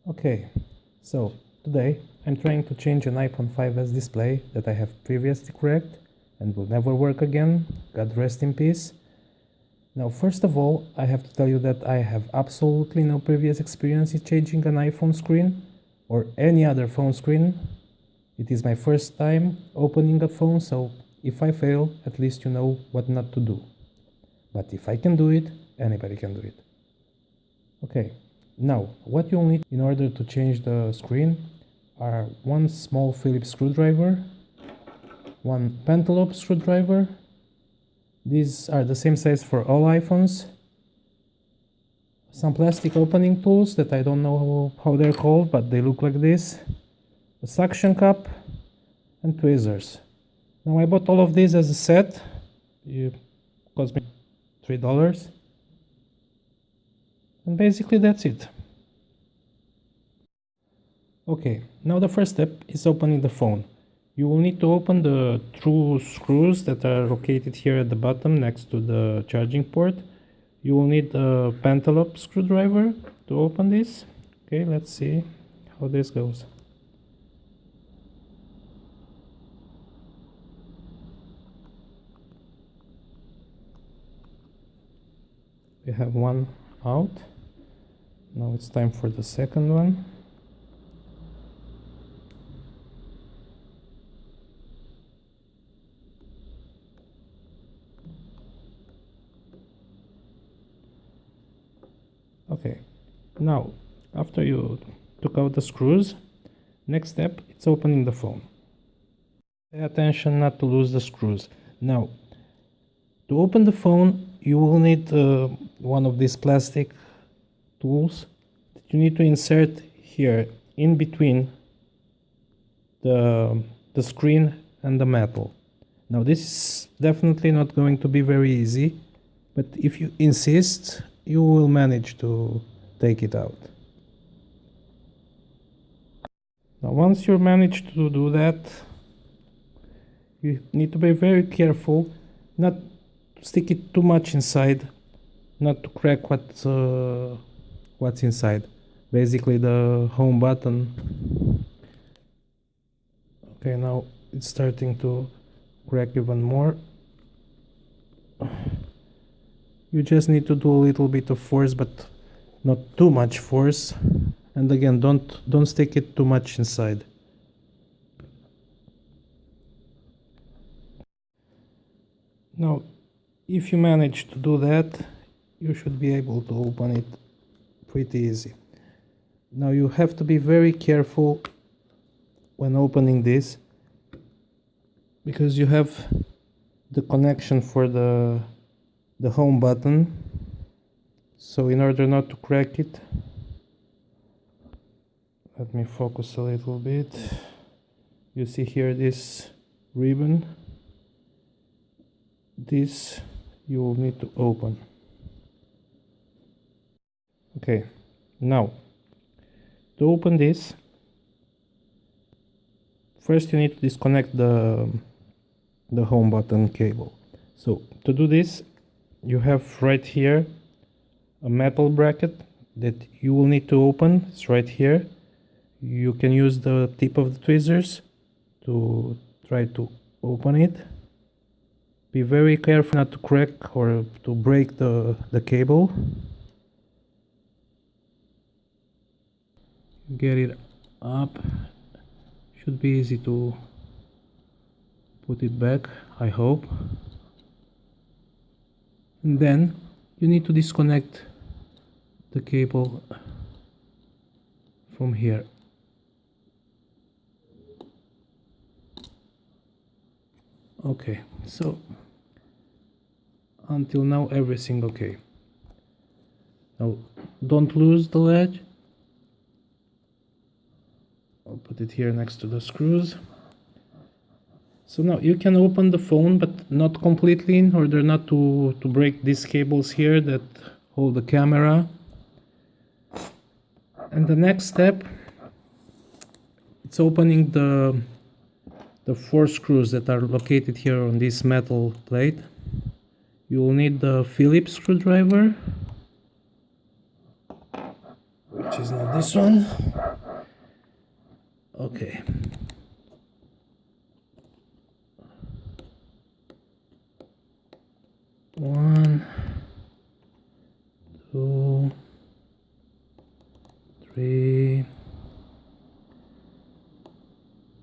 Okay, so today I'm trying to change an iPhone 5s display that I have previously cracked and will never work again. God rest in peace. Now, first of all, I have to tell you that I have absolutely no previous experience in changing an iPhone screen or any other phone screen. It is my first time opening a phone, so if I fail, at least you know what not to do. But if I can do it, anybody can do it. Okay, now what you'll need in order to change the screen are one small Phillips screwdriver, one pentalobe screwdriver. These are the same size for all iPhones. Some plastic opening tools that I don't know how they're called, but they look like this. A suction cup and tweezers. Now I bought all of these as a set. It cost me $3. And basically that's it. Okay, now the first step is opening the phone. You will need to open the two screws that are located here at the bottom next to the charging port. You will need a pentalobe screwdriver to open this. Okay, let's see how this goes. We have one out. Now it's time for the second one. Okay, now after you took out the screws, next step is opening the phone. Pay attention not to lose the screws. Now, to open the phone, you will need one of these plastic tools that you need to insert here in between the screen and the metal. Now, this is definitely not going to be very easy, but if you insist, you will manage to take it out. Now, once you manage to do that, you need to be very careful not to stick it too much inside, not to crack what's inside. Basically the home button. Okay, now it's starting to crack even more. You just need to do a little bit of force, but not too much force. And again, don't stick it too much inside. Now, if you manage to do that, you should be able to open it pretty easy. Now you have to be very careful when opening this, because you have the connection for the home button. So in order not to crack it, let me focus a little bit. You see here this ribbon. This you will need to open. Okay, now to open this, first you need to disconnect the home button cable. So to do this, you have right here a metal bracket that you will need to open. It's right here. You can use the tip of the tweezers to try to open it. Be very careful not to crack or to break the cable. Get it up. Should be easy to put it back, I hope. And then you need to disconnect the cable from here. Okay, so until now everything okay. Now don't lose the ledge. I'll put it here next to the screws. So now you can open the phone, but not completely, in order not to break these cables here that hold the camera. And the next step, it's opening the four screws that are located here on this metal plate. You will need the Phillips screwdriver, which is not this one. Okay. One, two, three,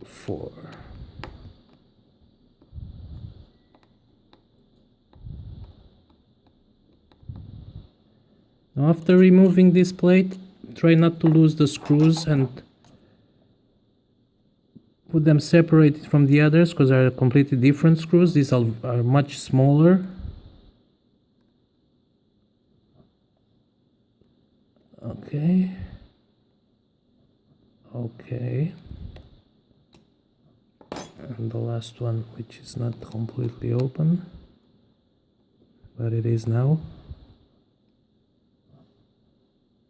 four. Now after removing this plate, try not to lose the screws and put them separated from the others because they are completely different screws. These are much smaller. Okay. Okay. And the last one, which is not completely open, but it is now.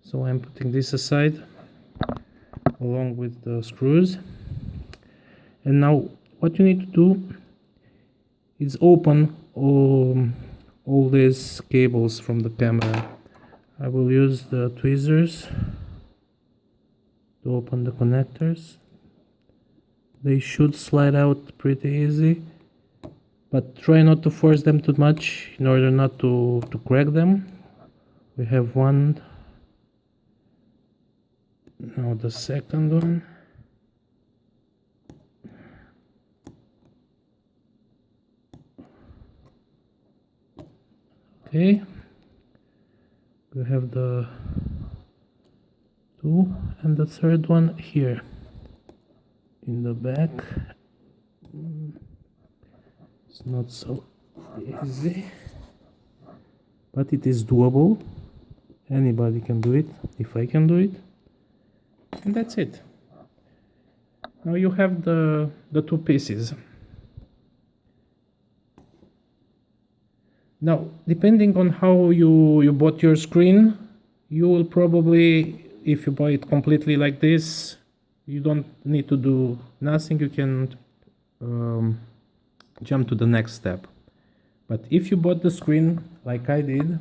So I'm putting this aside along with the screws. And now what you need to do is open all these cables from the camera. I will use the tweezers to open the connectors. They should slide out pretty easy, but try not to force them too much in order not to crack them. We have one. Now the second one. Okay. We have the two and the third one here in the back. It's not so easy, but it is doable. Anybody can do it if I can do it. And that's it. Now you have the two pieces. Now, depending on how you bought your screen, you will probably, if you buy it completely like this, you don't need to do nothing. You can jump to the next step. But if you bought the screen like I did,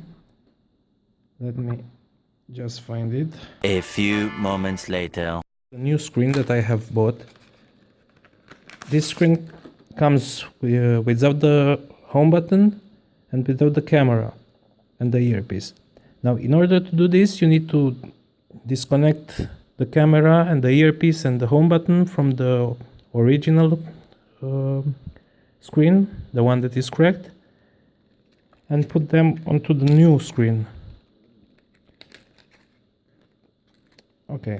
let me just find it. A few moments later. The new screen that I have bought. This screen comes without the home button and without the camera and the earpiece. Now, in order to do this, you need to disconnect the camera and the earpiece and the home button from the original screen, the one that is cracked, and put them onto the new screen. Okay,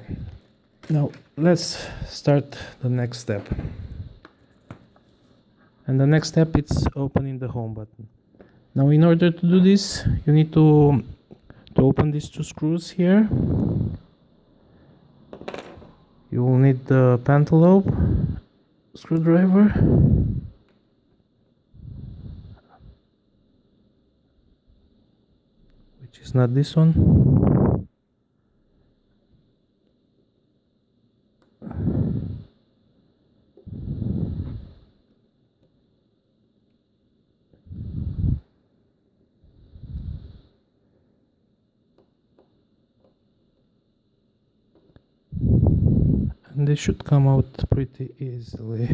now let's start the next step. And the next step is opening the home button. Now, in order to do this, you need to open these two screws here. You will need the pentalobe screwdriver. Which is not this one. And they should come out pretty easily.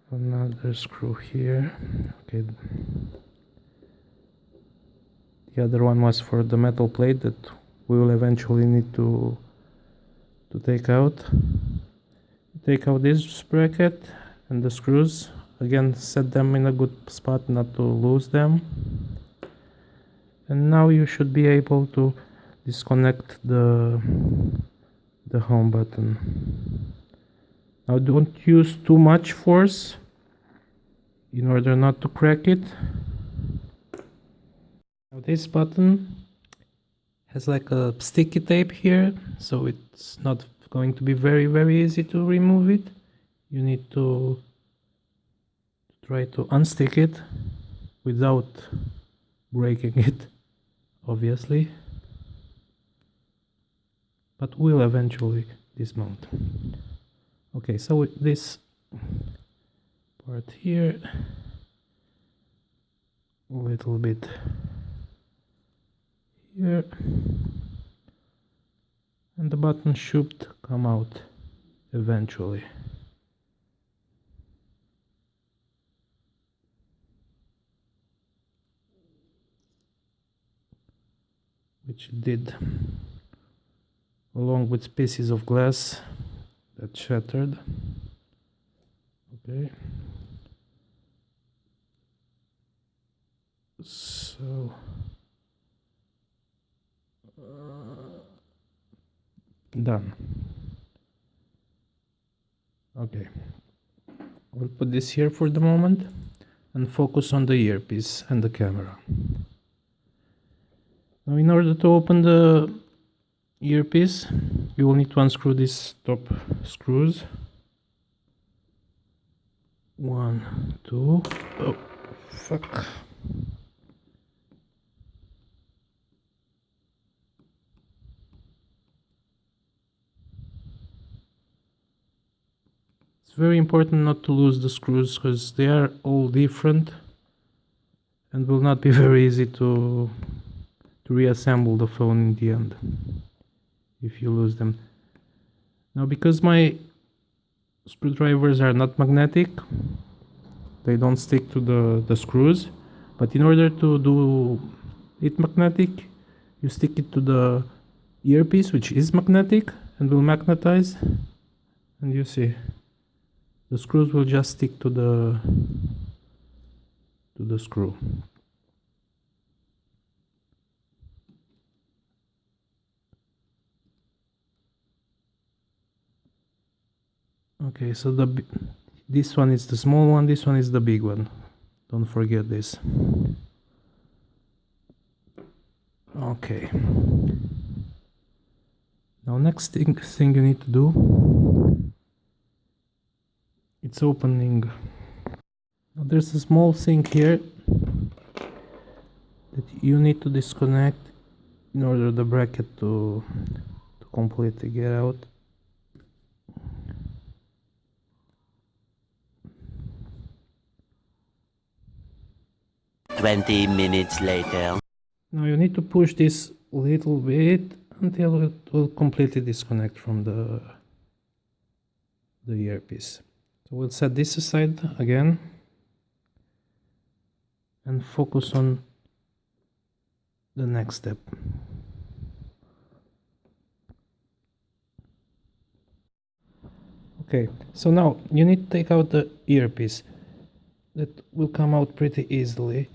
Another screw here. Okay. The other one was for the metal plate that we will eventually need to take out. Take out this bracket and the screws. Again, set them in a good spot not to lose them. And now you should be able to disconnect the home button. Now don't use too much force in order not to crack it. Now this button has like a sticky tape here, so it's not going to be very easy to remove it. You need to try to unstick it without breaking it, obviously, but we'll eventually dismount. Okay, so this part here, a little bit here, and the button should come out eventually. Which it did, along with pieces of glass that shattered. Okay. So done. Okay, we'll put this here for the moment and focus on the earpiece and the camera. Now, in order to open the earpiece, you will need to unscrew these top screws. 1, 2. Oh, fuck. It's very important not to lose the screws because they are all different and will not be very easy to reassemble the phone in the end if you lose them. Now, because my screwdrivers are not magnetic, they don't stick to the screws, but in order to do it magnetic, you stick it to the earpiece, which is magnetic and will magnetize, and you see the screws will just stick to the screw. Okay, so this one is the small one, this one is the big one. Don't forget this. Okay. Now, next thing you need to do, it's opening. Now, there's a small thing here that you need to disconnect in order the bracket to completely get out. "20 minutes later." Now you need to push this a little bit until it will completely disconnect from the earpiece. So we'll set this aside again and focus on the next step. Okay, so now you need to take out the earpiece. That will come out pretty easily.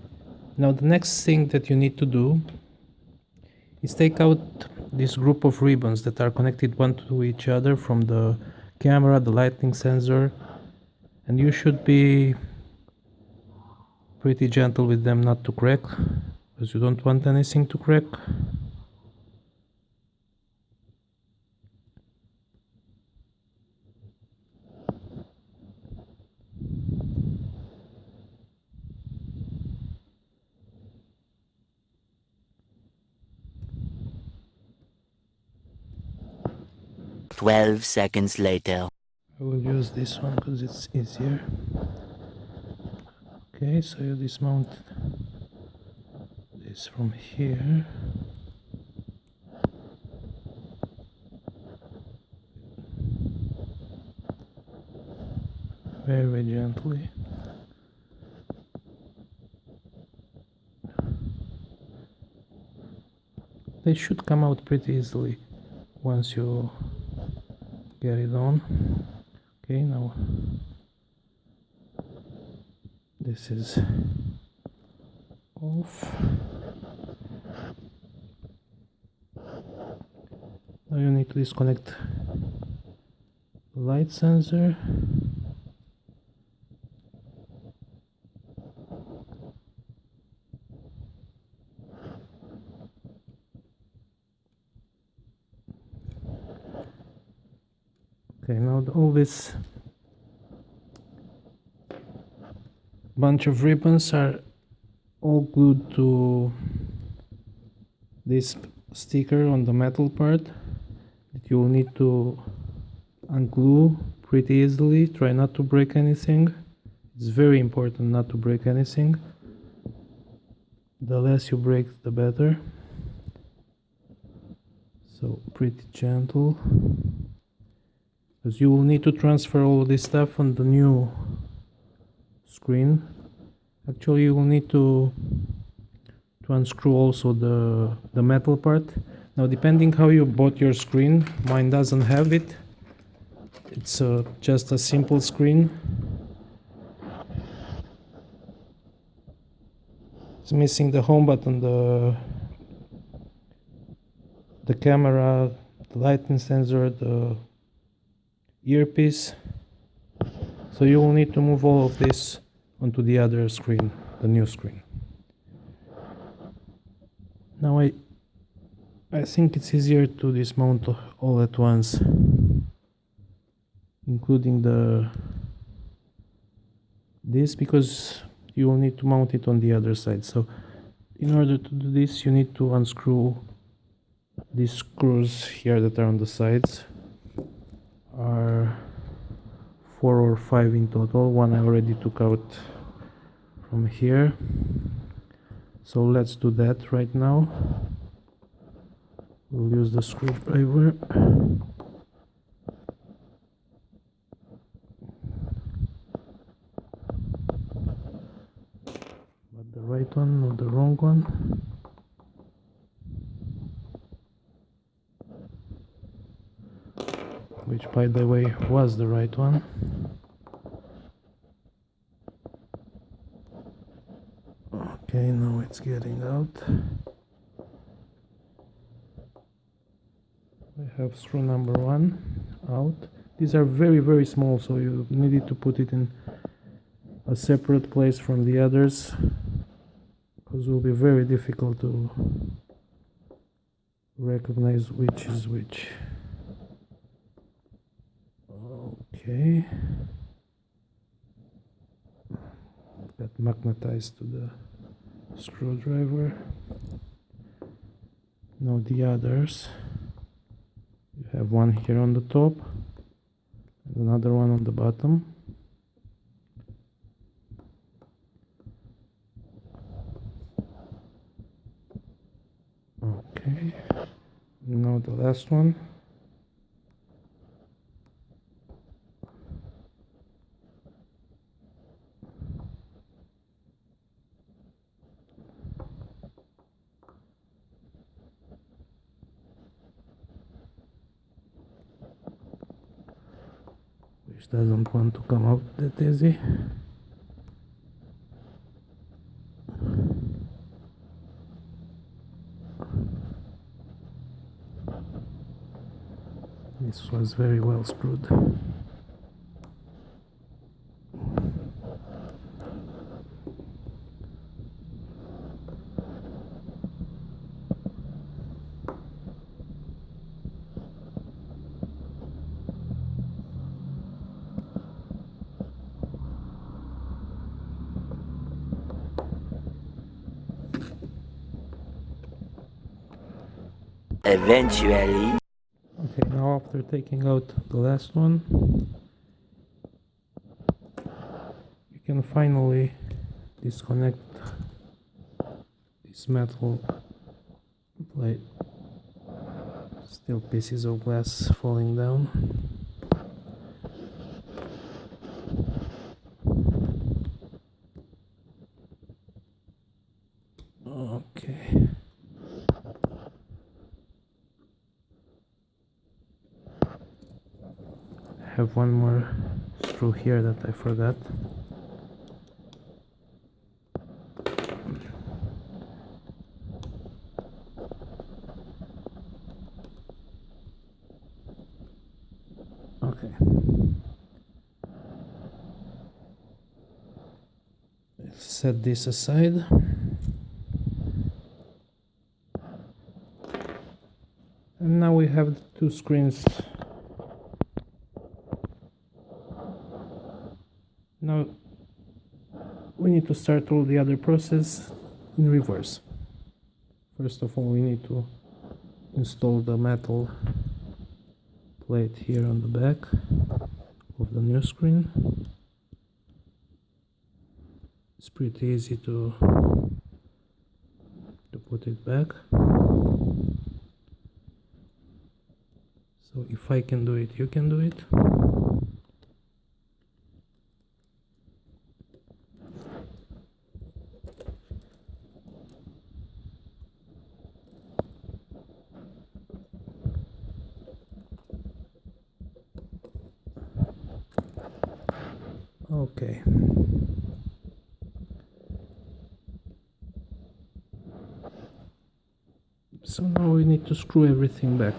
Now the next thing that you need to do is take out this group of ribbons that are connected one to each other from the camera, the lighting sensor, and you should be pretty gentle with them not to crack, because you don't want anything to crack. "12 seconds later." I will use this one because it's easier. Okay, so you dismount this from here. Very gently. They should come out pretty easily once you get it on. Okay, now this is off. Now you need to disconnect the light sensor. Okay, now all this bunch of ribbons are all glued to this sticker on the metal part that you will need to unglue pretty easily. Try not to break anything. It's very important not to break anything. The less you break, the better. So pretty gentle, because you will need to transfer all this stuff on the new screen. Actually, you will need to unscrew also the metal part. Now, depending how you bought your screen, mine doesn't have it. It's just a simple screen. It's missing the home button, the camera, the lighting sensor, the earpiece. So you will need to move all of this onto the other screen, the new screen. Now I think it's easier to dismount all at once, including this, because you will need to mount it on the other side. So in order to do this, you need to unscrew these screws here that are on the sides. Are 4 or 5 in total. One I already took out from here. So let's do that right now. We'll use the screwdriver. But the right one, not the wrong one. Which, by the way, was the right one. Okay, now it's getting out. I have screw number 1 out. These are very, very small, so you needed to put it in a separate place from the others, because it will be very difficult to recognize which is which. Okay, got magnetized to the screwdriver. Now the others. You have one here on the top and another one on the bottom. Okay, now the last one. Which doesn't want to come out that easy. This was very well screwed. Eventually. Okay, now after taking out the last one, you can finally disconnect this metal plate. Still pieces of glass falling down. Okay. I have one more screw here that I forgot. Okay. Let's set this aside. And now we have the two screens. Now we need to start all the other process in reverse. First of all, we need to install the metal plate here on the back of the new screen. It's pretty easy to put it back. So if I can do it, you can do it. Okay. So now we need to screw everything back.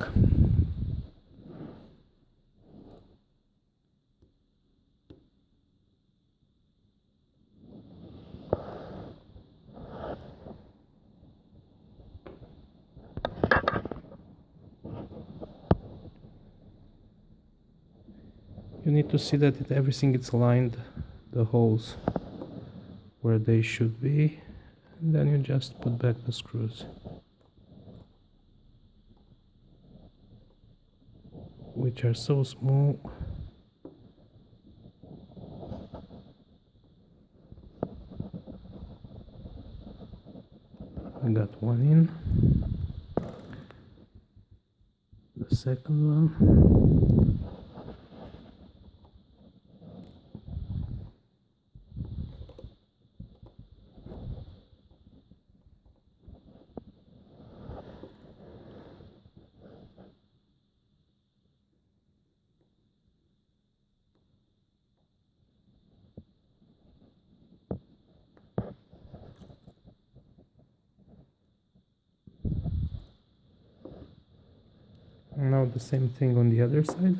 You need to see that everything is aligned, the holes where they should be, and then you just put back the screws, which are so small. I got one in, the second one. Now the same thing on the other side.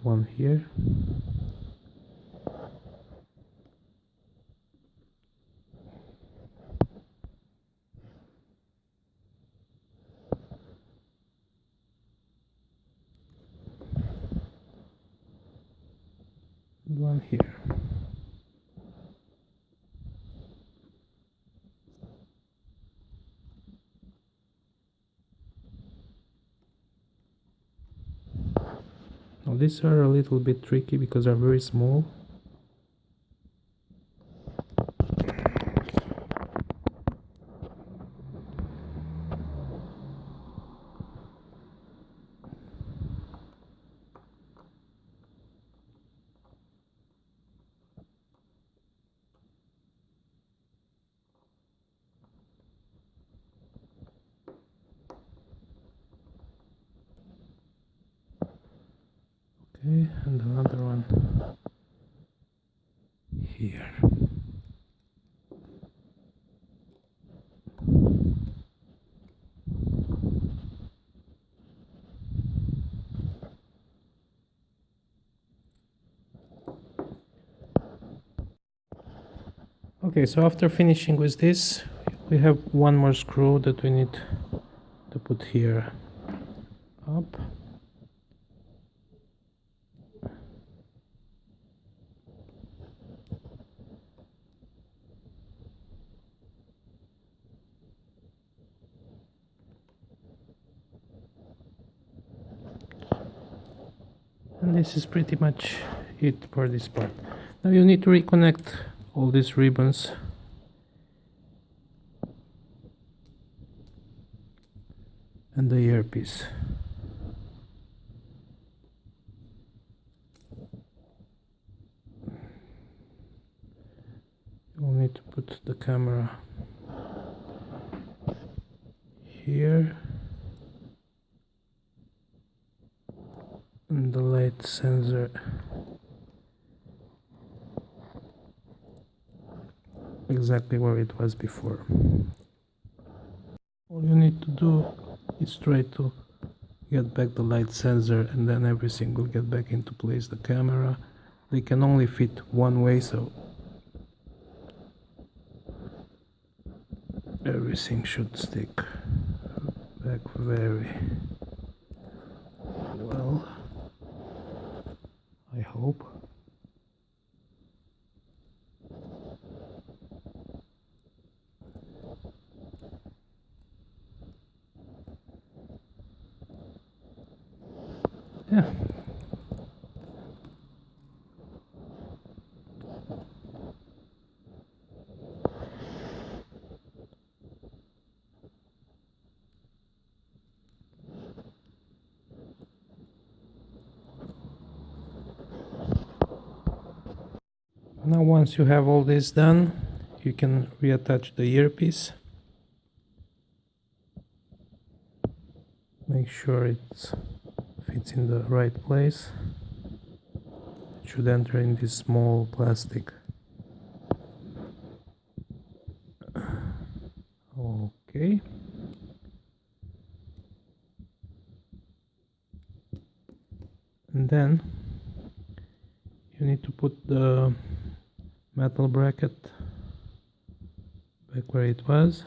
One here. And one here. Now these are a little bit tricky because they're very small. Okay, and another one here. Okay, so after finishing with this, we have one more screw that we need to put here up. And this is pretty much it for this part. Now you need to reconnect all these ribbons and the earpiece. You'll need to put the camera here and the light sensor exactly where it was before. All you need to do is try to get back the light sensor and then everything will get back into place. The camera, they can only fit one way, so everything should stick back very well, I hope. Yeah. Now once you have all this done, you can reattach the earpiece. Make sure it fits in the right place. It should enter in this small plastic. Okay. And then you need to put the metal bracket back where it was.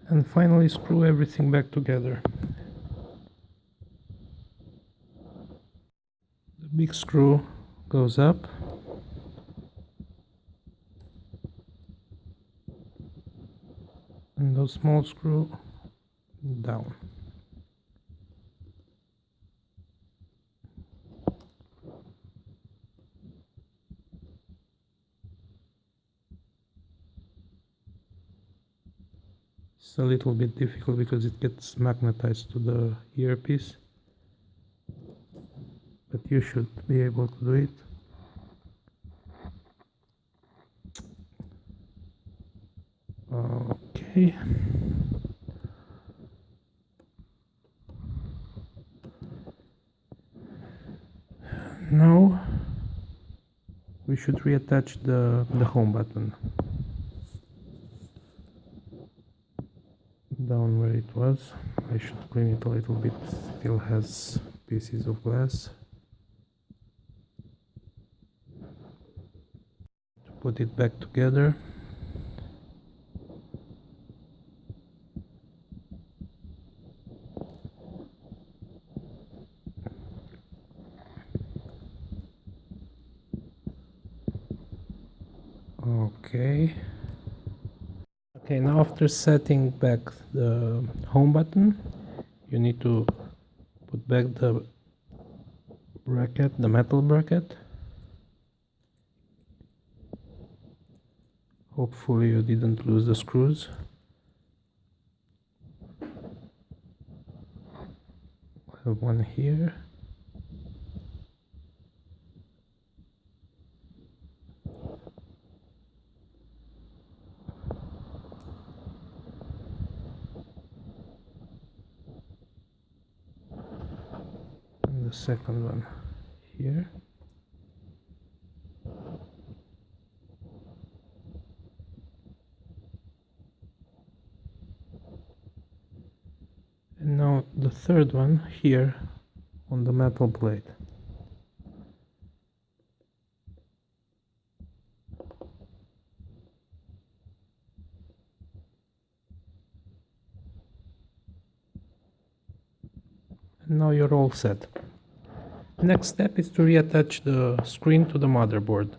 And finally screw everything back together. The big screw goes up. And the small screw down. It's a little bit difficult because it gets magnetized to the earpiece, but you should be able to do it. Okay. Now we should reattach the home button down where it was. I should clean it a little bit, still has pieces of glass. To put it back together. Okay. Okay, now after setting back the home button, you need to put back the bracket, the metal bracket. Hopefully you didn't lose the screws. I have one here. The second one here. And now the third one here on the metal plate. And now you're all set. Next step is to reattach the screen to the motherboard.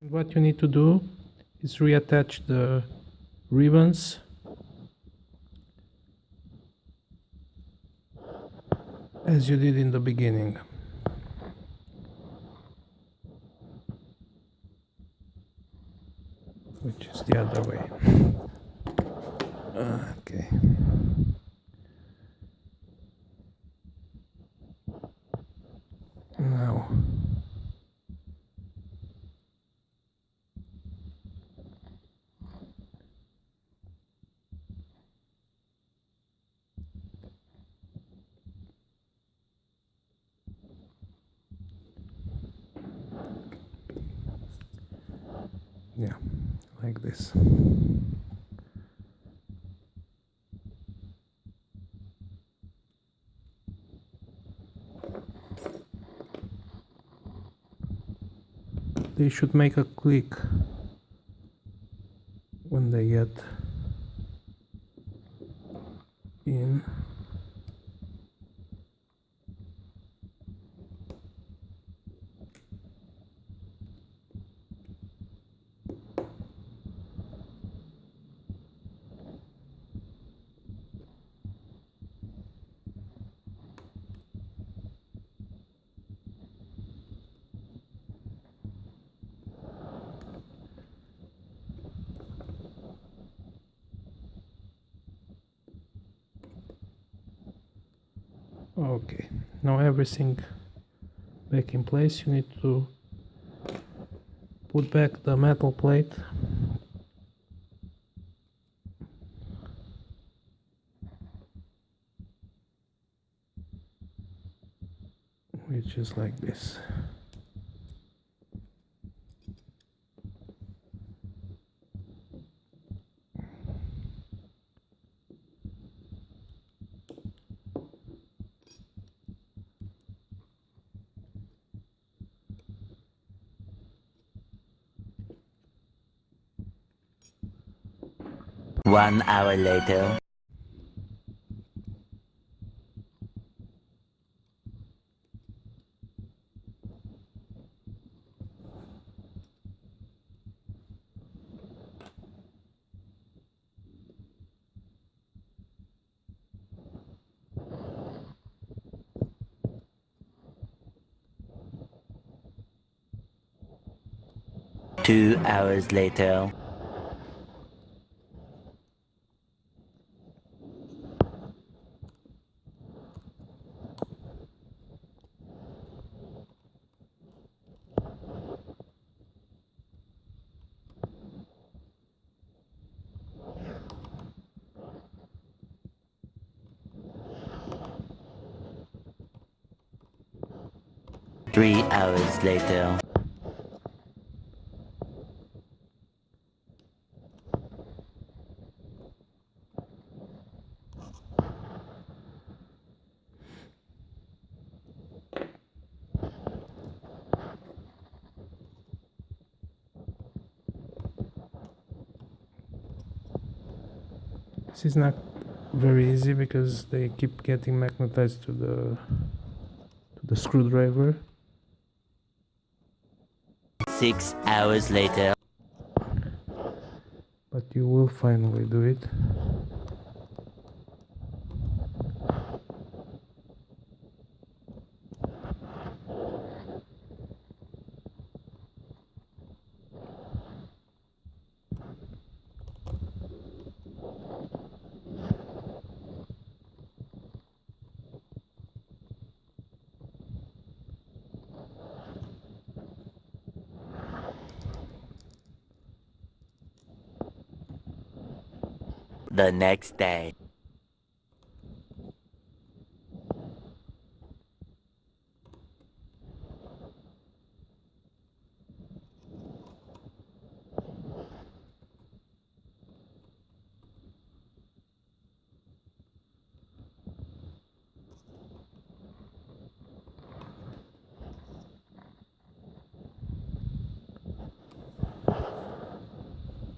What you need to do is reattach the ribbons as you did in the beginning. Which is the other way. Okay. Now yeah, like this. They should make a click when they get in. Okay, now everything back in place. You need to put back the metal plate, which is like this. One hour later. 2 hours later. 3 hours later. This is not very easy because they keep getting magnetized to the screwdriver. 6 hours later. But you will finally do it. The next day.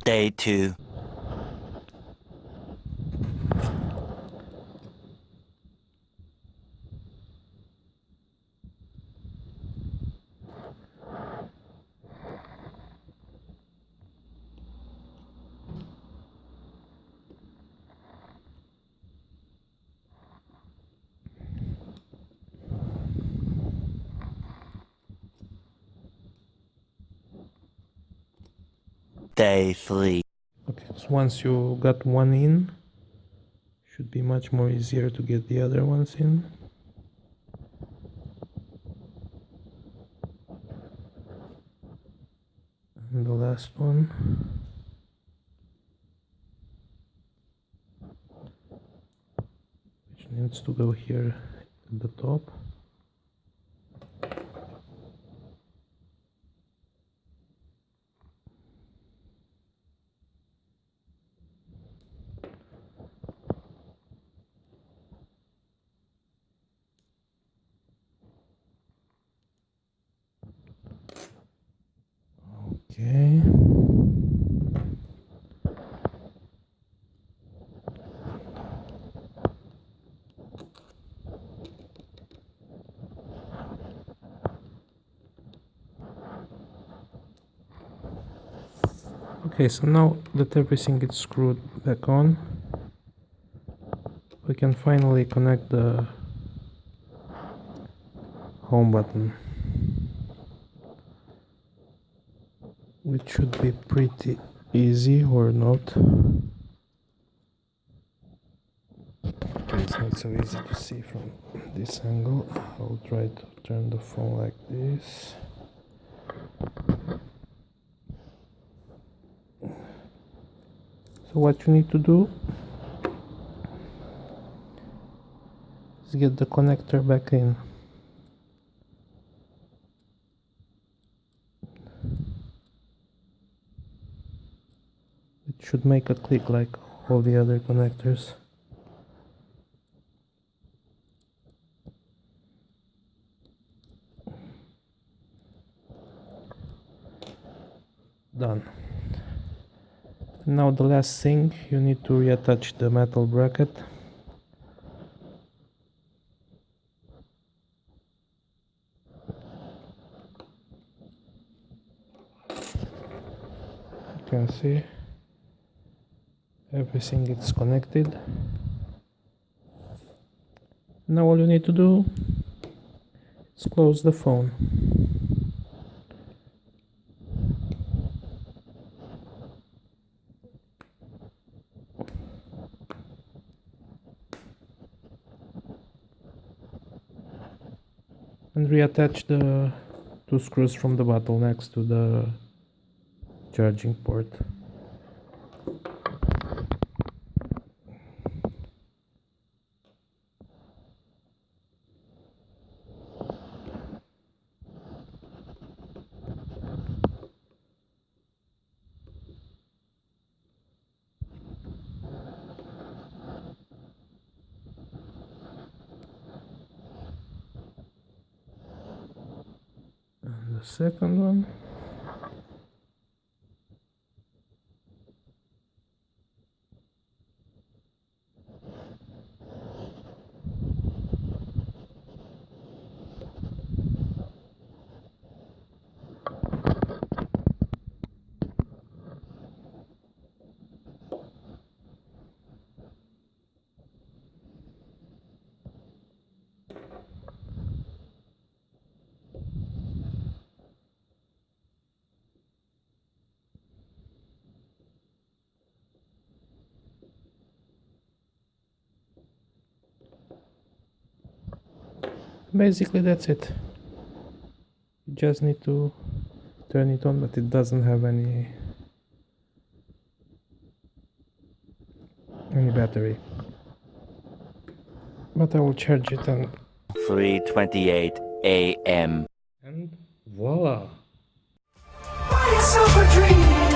Day 2. Day 3. Okay, so once you got one in, should be much more easier to get the other ones in. And the last one. Which needs to go here at the top. Okay. Okay, so now that everything is screwed back on, we can finally connect the home button, which should be pretty easy or not. It's not so easy to see from this angle. I'll try to turn the phone like this. So what you need to do is get the connector back in. It should make a click like all the other connectors. Done. Now the last thing, you need to reattach the metal bracket. You can see everything is connected. Now all you need to do is close the phone. And reattach the two screws from the bottlenecks to the charging port. And the second one. Basically that's it. You just need to turn it on, but it doesn't have any battery. But I will charge it and 3:28 a.m. voila! Buy yourself a dream.